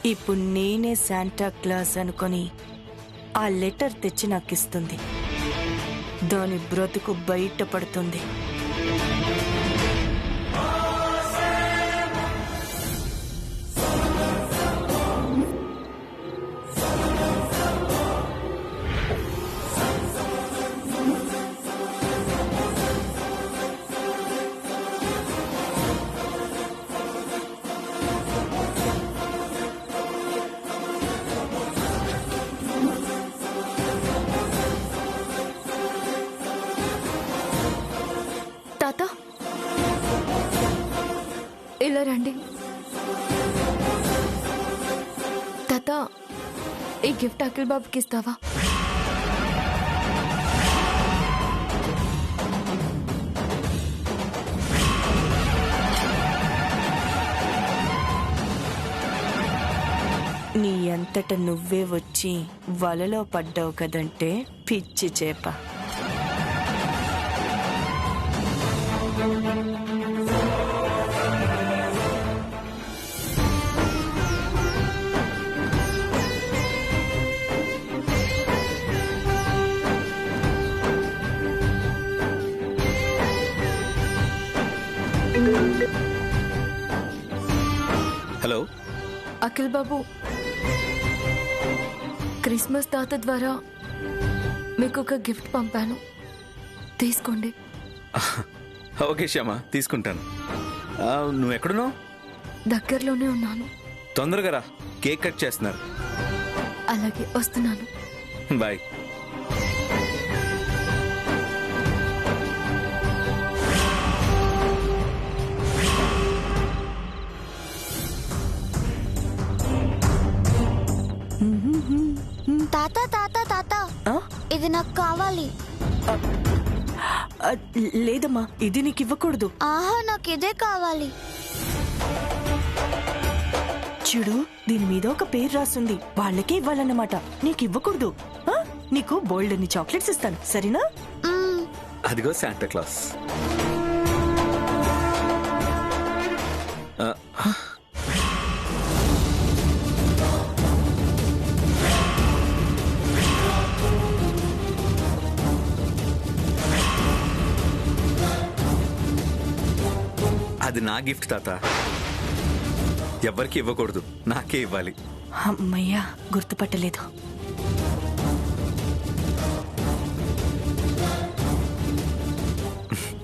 ఇప్పుడు నేనే Santa Claus అనుకొని ఆ లెటర్ తెచ్చి నాకిస్తుంది. దాని బ్రతుకు బయటపడుతుంది. తాత, ఇలా రండి. తాత, ఈ గిఫ్ట్ అఖిల్ బాబుకి ఇస్తావా? నీ అంతట నువ్వే వచ్చి వలలో పడ్డావు కదంటే పిచ్చి చేప. హలో అఖిల్ బాబు, క్రిస్మస్ తాత ద్వారా మీకు ఒక గిఫ్ట్ పంపాను, తీసుకోండి. ఓకే శ్యామ, తీసుకుంటాను. నువ్వు ఎక్కడున్నావు? దగ్గరలోనే ఉన్నాను. తొందరగా రా, కేక్ కట్ చేస్తున్నారు. అలాగే, వస్తున్నాను. బాయ్. తాత తాత తాత, ఆ? ఇది నాకు కావాలి. లేదమ్మా, ఇది నీకు ఇవ్వకూడదు. ఆహా, నాకు ఇదే కావాలి. చూడు, దీని మీద ఒక పేరు రాసుంది, వాళ్ళకే ఇవ్వాలన్నమాట. నీకు ఇవ్వకూడదు. నీకు బోల్డ్ అని చాక్లెట్స్ ఇస్తాను, సరేనా? అదిగో శాంటా క్లాస్. అది నా గిఫ్ట్ తాత. ఎవరికి ఇవ్వకూడదు, నాకే ఇవ్వాలి. అమ్మయ్యా, గుర్తుపట్టలేదు.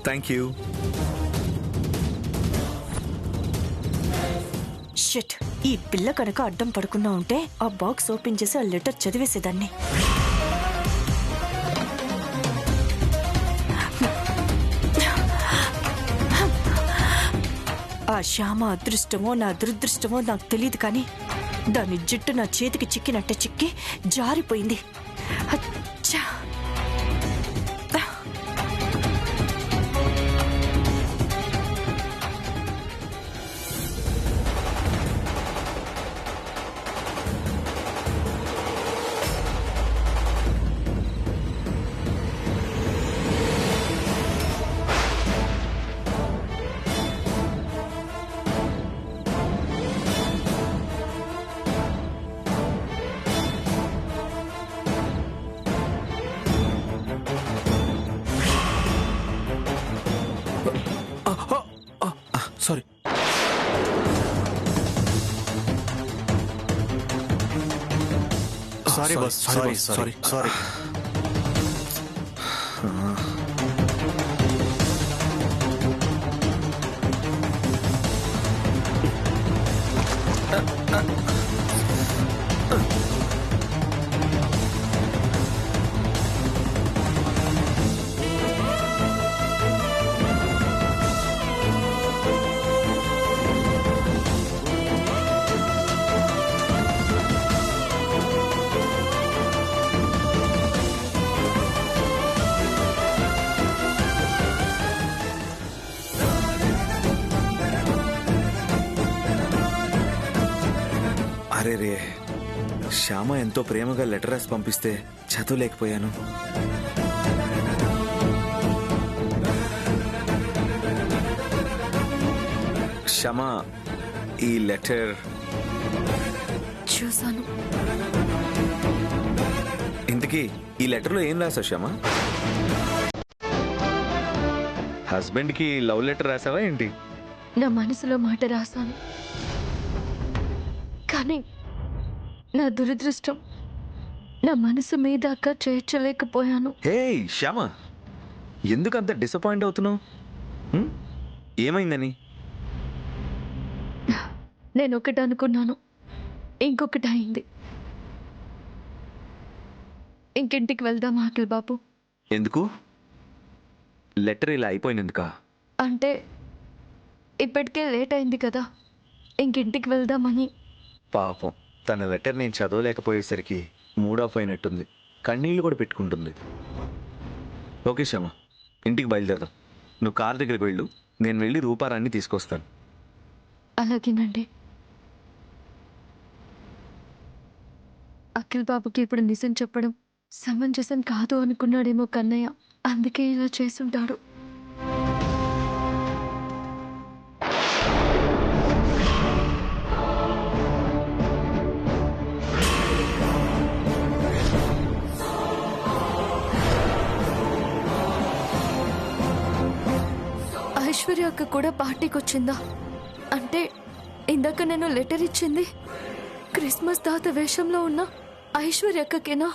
Thank you. షిట్, ఈ పిల్ల కనుక అడ్డం పడుకున్నా ఉంటే ఆ బాక్స్ ఓపెన్ చేసి ఆ లెటర్ చదివేసేదాన్ని. ఆ శ్యామ అదృష్టమో నా దురదృష్టమో నాకు తెలియదు, కానీ దాని జుట్టు నా చేతికి చిక్కినట్టే చిక్కి జారిపోయింది. అచ్చా! Sorry. Sorry boss, sorry sorry sorry. అరే రే, శ్యామ ఎంతో ప్రేమగా లెటర్ రాసి పంపిస్తే చదవలేకపోయాను. శ్యామ, ఈ లెటర్ చూశాను. ఇంతకీ ఈ లెటర్లో ఏం రాసావు శ్యామ? హస్బెండ్కి లవ్ లెటర్ రాసావా ఏంటి? నా మనసులో మాట రాశాను. కానీ నా దురదృష్టం నా మనసు మీద చేర్చలేకపోయాను. హే శ్యామ, ఎందుకు అంత డిసప్పాయింట్ అవుతున్నావు? ఏమైందని? నేను ఒకటి అనుకున్నాను, ఇంకొకటి అయింది. ఇంకింటికి వెళ్దాం అఖిల్ బాబు. ఎందుకు? లెటర్ ఇలా అయిపోయినందుకా? అంటే ఇప్పటికే లేట్ అయింది కదా, ఇంకింటికి వెళ్దామని. పాపం, తన లెటర్ నేను చదవలేకపోయేసరికి మూడ్ ఆఫ్ అయినట్టుంది. కన్నీళ్ళు కూడా పెట్టుకుంటుంది. ఓకే శ్యామ, ఇంటికి బయలుదేరదాం. నువ్వు కార్ దగ్గరికి వెళ్ళు, నేను వెళ్ళి రూపారాన్ని తీసుకొస్తాను. అలాగేనండి. అఖిల్ బాబుకి ఇప్పుడు నిజం చెప్పడం సమంజసం కాదు అనుకున్నాడేమో కన్నయ్య, అందుకే ఇలా చేసుంటాడు. ఐశ్వర్య అక్క కూడా పార్టీకి వచ్చిందా? అంటే ఇందాక నేను లెటర్ ఇచ్చింది క్రిస్మస్ తాత వేషంలో ఉన్న ఐశ్వర్య అక్కకేనా?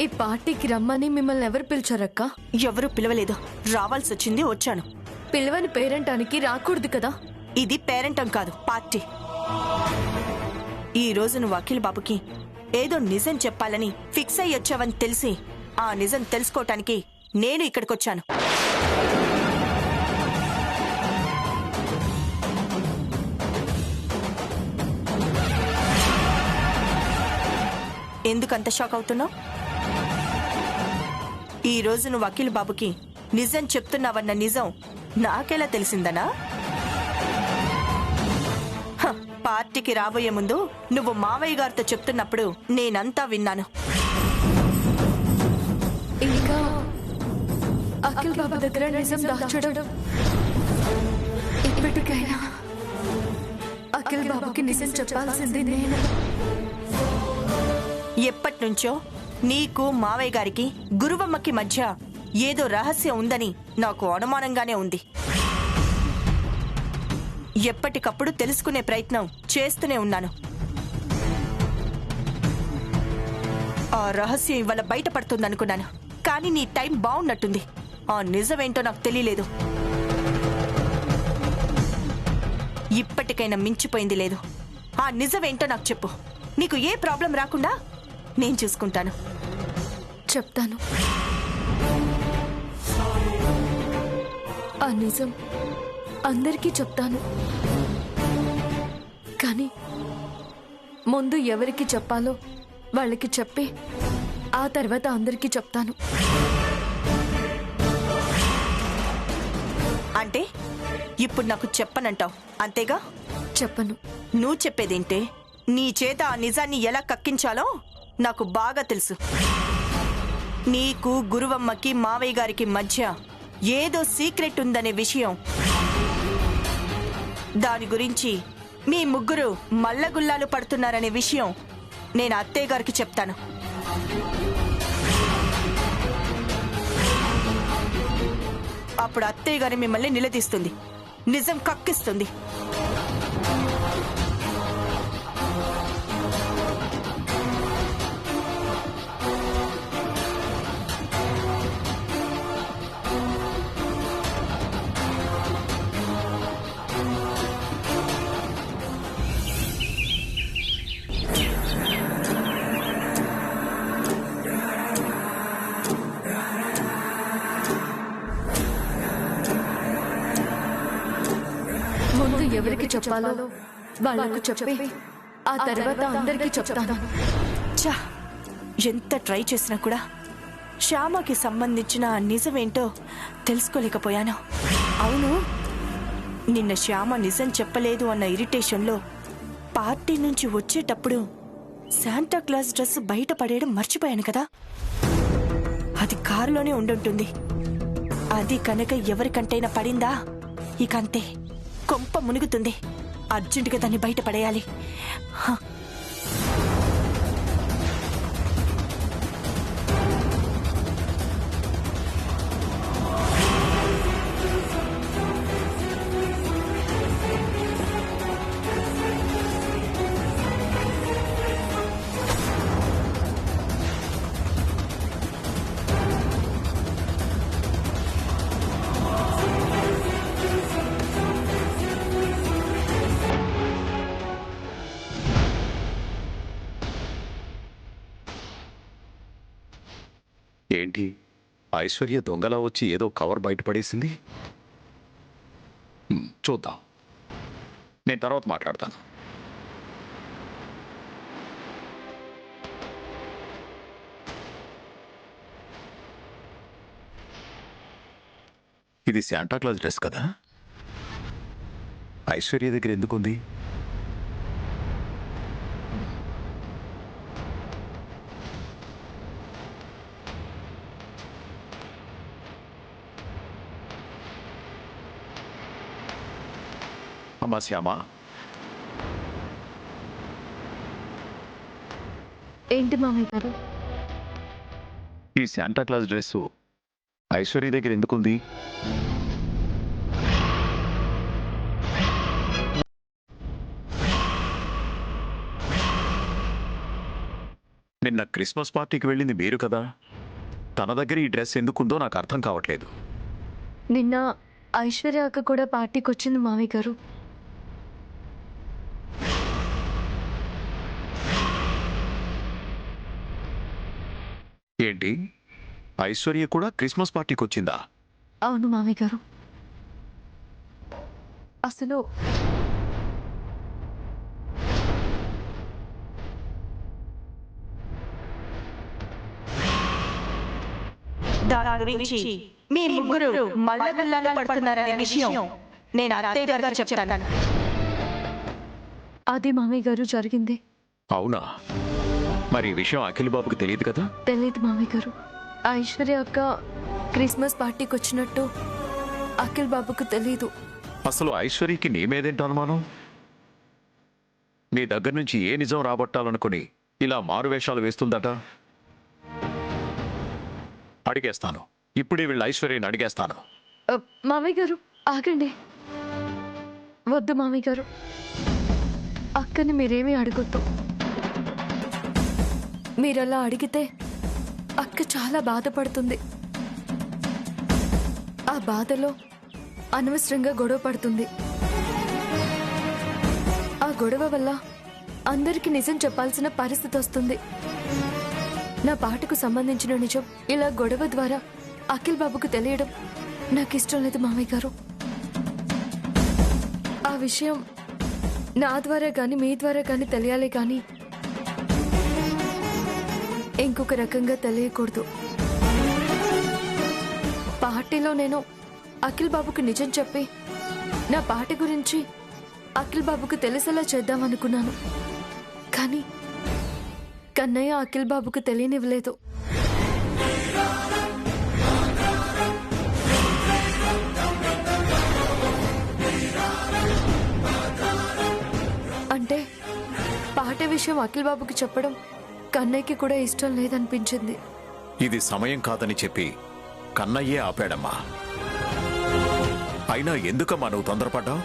ఈ పార్టీకి రమ్మని మిమ్మల్ని ఎవరు పిలిచారక్క? ఎవరూ పిలవలేదు, రావాల్సి వచ్చింది, వచ్చాను. పిలవని పేరెంటానికి రాకూడదు కదా. ఇది పేరెంటం కాదు, పార్టీ. ఈ రోజు నువ్వు అఖిల్ బాబుకి ఏదో నిజం చెప్పాలని ఫిక్స్ అయ్యి వచ్చావని తెలిసి ఆ నిజం తెలుసుకోవటానికి నేను ఇక్కడికొచ్చాను. ఎందుకంత షాక్ అవుతున్నావు? ఈ రోజు నువ్వు అఖిల్ బాబుకి నిజం చెప్తున్నావన్న నిజం నాకెలా తెలిసిందనా? పార్టీకి రాబోయే ముందు నువ్వు మావయ్య గారితో చెప్తున్నప్పుడు నేనంతా విన్నాను. ఇంకా అఖిల్ బాబు దగ్గర నిజం దాచడం ఇప్పటికైనా అఖిల్ బాబుకి నిజం చెప్పాల్సింది నేను. ఎప్పటినుంచో నీకు మావయ్య గారికి గురువమ్మకి మధ్య ఏదో రహస్యం ఉందని నాకు అనుమానంగానే ఉంది. ఎప్పటికప్పుడు తెలుసుకునే ప్రయత్నం చేస్తూనే ఉన్నాను. ఆ రహస్యం ఇవాళ బయటపడుతుందనుకున్నాను, కానీ నీ టైం బాగున్నట్టుంది. ఆ నిజమేంటో నాకు తెలియలేదు. ఇప్పటికైనా మించిపోయింది లేదు. ఆ నిజమేంటో నాకు చెప్పు. నీకు ఏ ప్రాబ్లం రాకుండా నేను చూసుకుంటాను. చెప్తాను. ఆ నిజం అందరికీ చెప్తాను, కానీ ముందు ఎవరికి చెప్పాలో వాళ్ళకి చెప్పి ఆ తర్వాత అందరికీ చెప్తాను. అంటే ఇప్పుడు నాకు చెప్పనంటావు అంతేగా? చెప్పను. నువ్వు చెప్పేదేంటే? నీ చేత ఆ నిజాన్ని ఎలా కక్కించాలో నాకు బాగా తెలుసు. నీకు గురువమ్మకి మావయ్య గారికి మధ్య ఏదో సీక్రెట్ ఉందనే విషయం, దాని గురించి మీ ముగ్గురు మల్లగుల్లాలు పడుతున్నారనే విషయం నేను అత్తయ్య గారికి చెప్తాను. అప్పుడు అత్తయ్య గారి మిమ్మల్ని నిలదీస్తుంది, నిజం కక్కిస్తుంది. ముందు ఎవరికి చెప్పాలో వాళ్ళకు చెప్పి ఆ తర్వాత అందరికీ చెప్తాను. చా, ఎంత ట్రై చేసినా కూడా శ్యామకి సంబంధించిన ఆ నిజమేంటో తెలుసుకోలేకపోయాను. అవును, నిన్న శ్యామ నిజం చెప్పలేదు అన్న ఇరిటేషన్లో పార్టీ నుంచి వచ్చేటప్పుడు శాంటా క్లాస్ డ్రెస్ బయట పడేయడం మర్చిపోయాను కదా. అది కారులోనే ఉండుంటుంది. అది కనుక ఎవరికంటైనా పడిందా, ఇక అంతే, కొంప మునుగుతుంది. అర్జెంటుగా దాన్ని బయట పడేయాలి. హ. ఏంటి ఐశ్వర్య దొంగలా వచ్చి ఏదో కవర్ బయటపడేసింది? చూద్దాం, నేను తర్వాత మాట్లాడతాను. ఇది శాంటా క్లాస్ డ్రెస్ కదా? ఐశ్వర్య దగ్గర ఎందుకుంది? అమ్మా శ్యామ, ఏంటి మామయ్య గారు? ఈ శాంటా క్లాస్ డ్రెస్ ఐశ్వర్య దగ్గర ఎందుకుంది? నిన్న క్రిస్మస్ పార్టీకి వెళ్ళింది మీరు కదా, తన దగ్గర ఈ డ్రెస్ ఎందుకుందో నాకు అర్థం కావట్లేదు. నిన్న ఐశ్వర్య అక్క కూడా పార్టీకి వచ్చింది మామయ్య గారు. ఏంటి, ఐశ్వర్య కూడా క్రిస్మస్ పార్టీకి వచ్చిందా? అవును మామయ్య గారు. అసలు దాని గురించి మీ ముగ్గురు మల్లగుల్లాగా పడుతున్నారనే విషయం నేను అత్తయ్య గారికి చెప్తాను. అది మామయ్య గారు జరిగింది. అవునా? మరి ఈ విషయం అఖిల్ బాబుకి తెలియదు కదా? తెలియదు మామయ్య గారు. ఐశ్వర్య అక్క క్రిస్మస్ పార్టీకి వచ్చినట్టు అఖిల్ బాబుకు తెలీదు. అసలు ఐశ్వర్యకి నీ మీదేంటి అనుమానం? మీ దగ్గర నుంచి ఏ నిజం రాబట్టాలనుకుని ఇలా మారువేషాలు వేస్తుందట? అడిగేస్తాను, ఇప్పుడే వీళ్ళ ఐశ్వర్యని అడిగేస్తాను. మామయ్య గారు ఆగండి. వద్దు మామయ్య గారు, అక్కని మీరేమీ అడగొద్దు. మీరలా అడిగితే అక్క చాలా బాధపడుతుంది. ఆ బాధలో అనవసరంగా గొడవ పడుతుంది. ఆ గొడవ వల్ల అందరికీ నిజం చెప్పాల్సిన పరిస్థితి వస్తుంది. నా పాటకు సంబంధించిన నిజం ఇలా గొడవ ద్వారా అఖిల్ బాబుకు తెలియడం నాకు ఇష్టం లేదు మామయ్య గారు. ఆ విషయం నా ద్వారా కానీ మీ ద్వారా కానీ తెలియాలి, కానీ ఇంకొక రకంగా తెలియకూడదు. పార్టీలో నేను అఖిల్ బాబుకు నిజం చెప్పి నా పాట గురించి అఖిల్ బాబుకు తెలిసేలా చేద్దామనుకున్నాను. కానీ కన్నయ్య అఖిల్ బాబుకు తెలియనివ్వలేదు. అంటే పాట విషయం అఖిల్ బాబుకి చెప్పడం కన్నయ్యకి కూడా ఇష్టం లేదనిపించింది. ఇది సమయం కాదని చెప్పి కన్నయ్యే ఆపాడమ్మా. అయినా ఎందుకమ్మా నువ్వు తొందరపడ్డావు?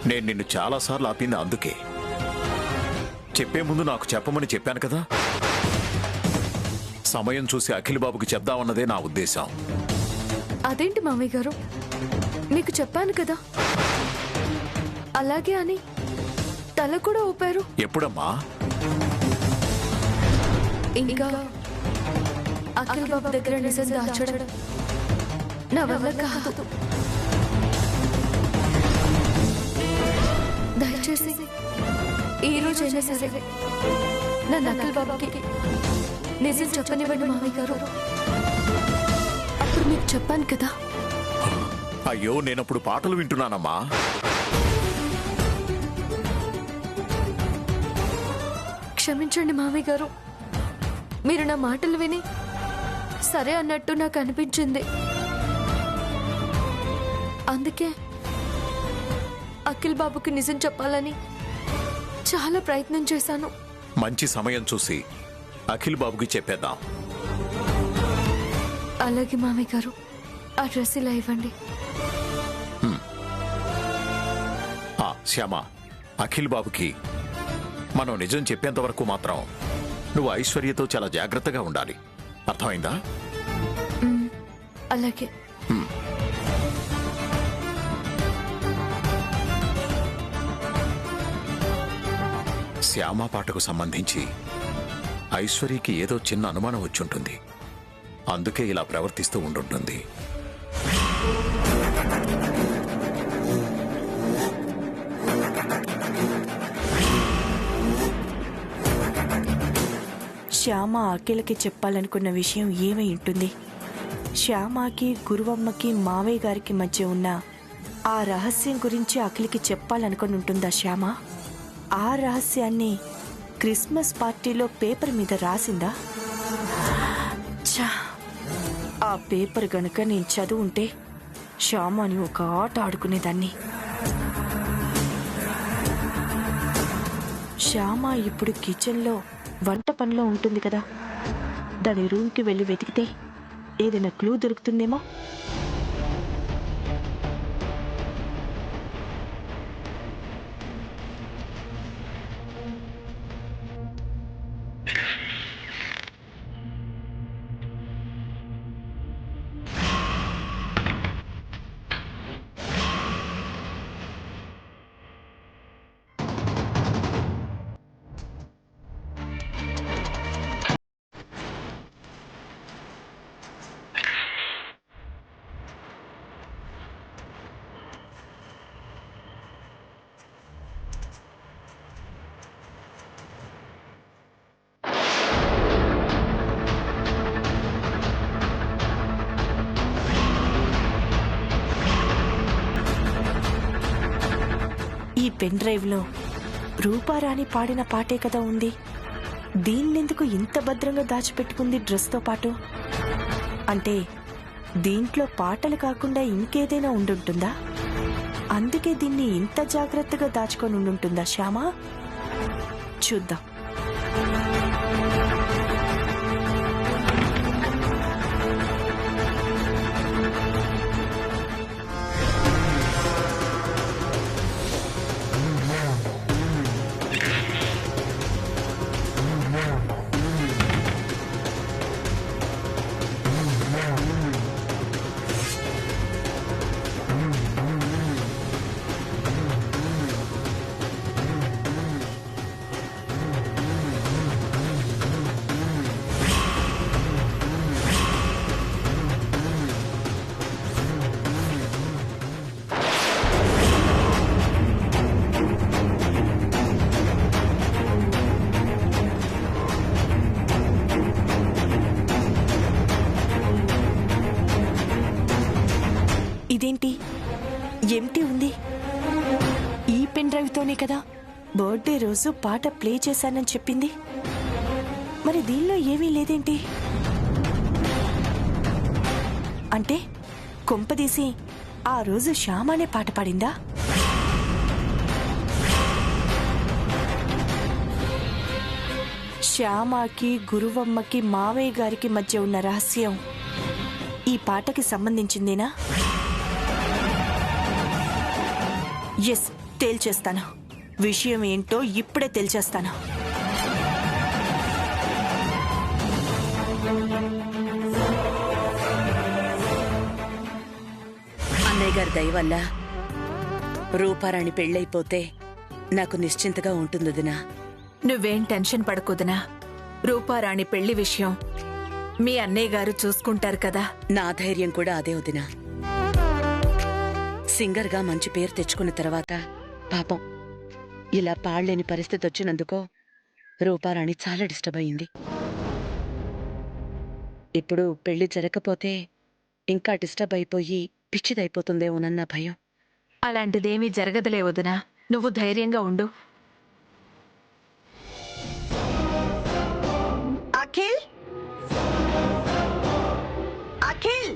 నేను నిన్ను చాలాసార్లు ఆపింది అందుకే. చెప్పే ముందు నాకు చెప్పమని చెప్పాను కదా. సమయం చూసి అఖిల్ బాబుకి చెప్దామన్నదే నా ఉద్దేశం. అదేంటి మామయ్య గారు, మీకు చెప్పాను కదా. అలాగే అని తల కూడా ఊపారు. ఎప్పుడమ్మా? ఇంకా అఖిల్ బాబు దగ్గర నిజం దాచడం నా వల్ల కాదు. దయచేసి ఈ రోజైనా సరే నా నకల్ బాబుకి నిజం చెప్పనివ్వండి మామయ్య గారు. అప్పుడు మీకు చెప్పాను కదా. అయ్యో నేనప్పుడు పాటలు వింటున్నానమ్మా. క్షమించండి మామయ్య గారు, మీరు నా మాటలు విని సరే అన్నట్టు నాకు అనిపించింది. అందుకే అఖిల్ బాబుకి నిజం చెప్పాలని చాలా ప్రయత్నం చేశాను. మంచి సమయం చూసి అఖిల్ బాబుకి చెప్పేద్దాం. అలాగే మామయ్య గారు, ఆ డ్రెస్ ఇలా ఇవ్వండి. శ్యామ, అఖిల్ బాబుకి మనం నిజం చెప్పేంత వరకు మాత్రం నువ్వు ఐశ్వర్యతో చాలా జాగ్రత్తగా ఉండాలి. అర్థమైందా? అలాగే. శ్యామ పాటకు సంబంధించి ఐశ్వర్యకి ఏదో చిన్న అనుమానం వచ్చుంటుంది. అందుకే ఇలా ప్రవర్తిస్తూ ఉండుంటుంది. శ్యామ అఖిలకి చెప్పాలనుకున్న విషయం ఏమై ఉంటుంది? శ్యామకి, గురువమ్మకి, మావయ్య గారికి మధ్య ఉన్న ఆ రహస్యం గురించి అఖిలకి చెప్పాలనుకుని ఉంటుందా శ్యామ? ఆ రహస్యాన్ని క్రిస్మస్ పార్టీలో పేపర్ మీద రాసిందా? ఛా! ఆ పేపర్ గనుక నేను చదువుంటే శ్యామని ఒక ఆట ఆడుకునేదాన్ని. శ్యామ ఇప్పుడు కిచెన్లో వంట పనిలో ఉంటుంది కదా, దాని రూమ్కి వెళ్ళి వెతికితే ఏదైనా క్లూ దొరుకుతుందేమో. ఈ పెన్ డ్రైవ్లో రూపారాణి పాడిన పాటే కదా ఉంది. దీన్నెందుకు ఇంత భద్రంగా దాచిపెట్టుకుంది డ్రెస్తో పాటు? అంటే దీంట్లో పాటలు కాకుండా ఇంకేదైనా ఉండుంటుందా? అందుకే దీన్ని ఇంత జాగ్రత్తగా దాచుకొని ఉండుంటుందా శ్యామ? చూద్దాం. ఇదేంటి ఎంటీ ఉంది? ఈ పెన్ డ్రైవ్తోనే కదా బర్త్డే రోజు పాట ప్లే చేశానని చెప్పింది. మరి దీనిలో ఏమీ లేదేంటి? అంటే కొంపదీసి ఆ రోజు శ్యామనే పాట పాడిందా? శ్యామకి, గురువమ్మకి, మావయ్య గారికి మధ్య ఉన్న రహస్యం ఈ పాటకి సంబంధించిందేనా? ఎస్, తేల్చేస్తాను. విషయం ఏంటో ఇప్పుడే తేల్చేస్తాను. అన్నయ్య గారి దయ వల్ల రూపారాణి పెళ్ళైపోతే నాకు నిశ్చింతగా ఉంటుంది వదినా. నువ్వేం టెన్షన్ పడకుదనా. రూపారాణి పెళ్లి విషయం మీ అన్నయ్య గారు చూసుకుంటారు కదా. నా ధైర్యం కూడా అదే వదినా. సింగర్గా మంచి పేరు తెచ్చుకున్న తర్వాత పాపం ఇలా పాడలేని పరిస్థితి వచ్చినందుకో రూపారాణి చాలా డిస్టర్బ్ అయింది. ఇప్పుడు పెళ్లి జరగకపోతే ఇంకా డిస్టర్బ్ అయిపోయి పిచ్చిదైపోతుందేమోనన్న భయం. అలాంటిదేమీ జరగదులే వదినా, నువ్వు ధైర్యంగా ఉండు. అఖిల్, అఖిల్.